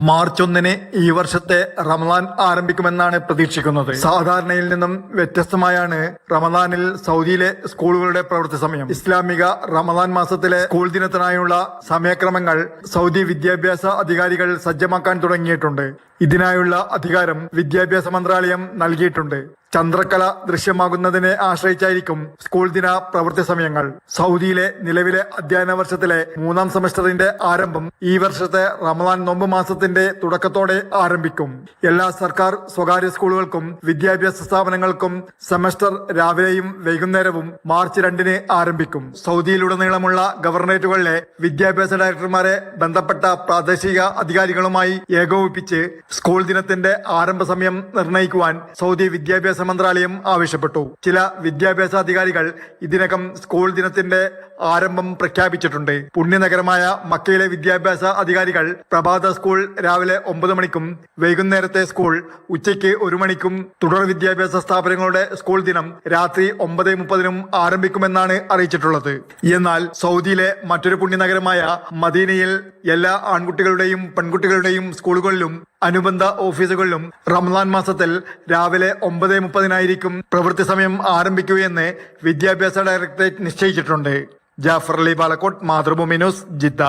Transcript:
March 1 ഈ വർഷത്തെ റമദാൻ ആരംഭിക്കുമെന്നാണ് പ്രതീക്ഷിക്കുന്നത്. സാധാരണയിൽ നിന്നും വ്യത്യസ്തമായാണ് റമദാനിൽ സൗദിയിലെ സ്കൂളുകളുടെ പ്രവൃത്തി സമയം. ഇസ്ലാമിക റമദാൻ മാസത്തിലെ സ്കൂൾ ദിനത്തിനായുള്ള സമയക്രമങ്ങൾ സൗദി വിദ്യാഭ്യാസ അധികാരികൾ സജ്ജമാക്കാൻ തുടങ്ങിയിട്ടുണ്ട്. ഇതിനായുള്ള അധികാരം വിദ്യാഭ്യാസ മന്ത്രാലയം നൽകിയിട്ടുണ്ട്. ചന്ദ്രക്കല ദൃശ്യമാകുന്നതിനെ ആശ്രയിച്ചായിരിക്കും സ്കൂൾ ദിന പ്രവൃത്തി സമയങ്ങൾ. സൗദിയിലെ നിലവിലെ അധ്യയന വർഷത്തിലെ 3ാം സെമസ്റ്ററിന്റെ ആരംഭം ഈ വർഷത്തെ റമദാൻ നോമ്പ് മാസത്തിന്റെ തുടക്കത്തോടെ ആരംഭിക്കും. എല്ലാ സർക്കാർ സ്വകാര്യ സ്കൂളുകൾക്കും വിദ്യാഭ്യാസ സ്ഥാപനങ്ങൾക്കും സെമസ്റ്റർ രാവിലെയും വൈകുന്നേരവും മാർച്ച് 2 ആരംഭിക്കും. സൗദിയിലുടനീളമുള്ള ഗവർണറേറ്റുകളിലെ വിദ്യാഭ്യാസ ഡയറക്ടർമാരെ ബന്ധപ്പെട്ട പ്രാദേശിക അധികാരികളുമായി ഏകോപിപ്പിച്ച് സ്കൂൾ ദിനത്തിന്റെ ആരംഭ സമയം നിർണയിക്കുവാൻ സൗദി വിദ്യാഭ്യാസ മന്ത്രാലയം ആവശ്യപ്പെട്ടു. ചില വിദ്യാഭ്യാസ അധികാരികൾ ഇതിനകം സ്കൂൾ ദിനത്തിന്റെ ആരംഭം പ്രഖ്യാപിച്ചിട്ടുണ്ട്. പുണ്യനഗരമായ മക്കയിലെ വിദ്യാഭ്യാസ അധികാരികൾ പ്രഭാത സ്കൂൾ രാവിലെ 9 മണിക്കും വൈകുന്നേരത്തെ സ്കൂൾ ഉച്ചയ്ക്ക് 1 മണിക്കും തുടർ വിദ്യാഭ്യാസ സ്ഥാപനങ്ങളുടെ സ്കൂൾ ദിനം രാത്രി 9:30 ആരംഭിക്കുമെന്നാണ് അറിയിച്ചിട്ടുള്ളത്. എന്നാൽ സൗദിയിലെ മറ്റൊരു പുണ്യനഗരമായ മദീനയിൽ എല്ലാ ആൺകുട്ടികളുടെയും പെൺകുട്ടികളുടെയും സ്കൂളുകളിലും അനുബന്ധ ഓഫീസുകളിലും റമദാൻ മാസത്തിൽ രാവിലെ 9:30 പ്രവൃത്തി സമയം ആരംഭിക്കുകയെന്ന് വിദ്യാഭ്യാസ ഡയറക്ടറേറ്റ് നിശ്ചയിച്ചിട്ടുണ്ട്. Jafar Ali Balakot, Mathrubhumi news, Jeddah.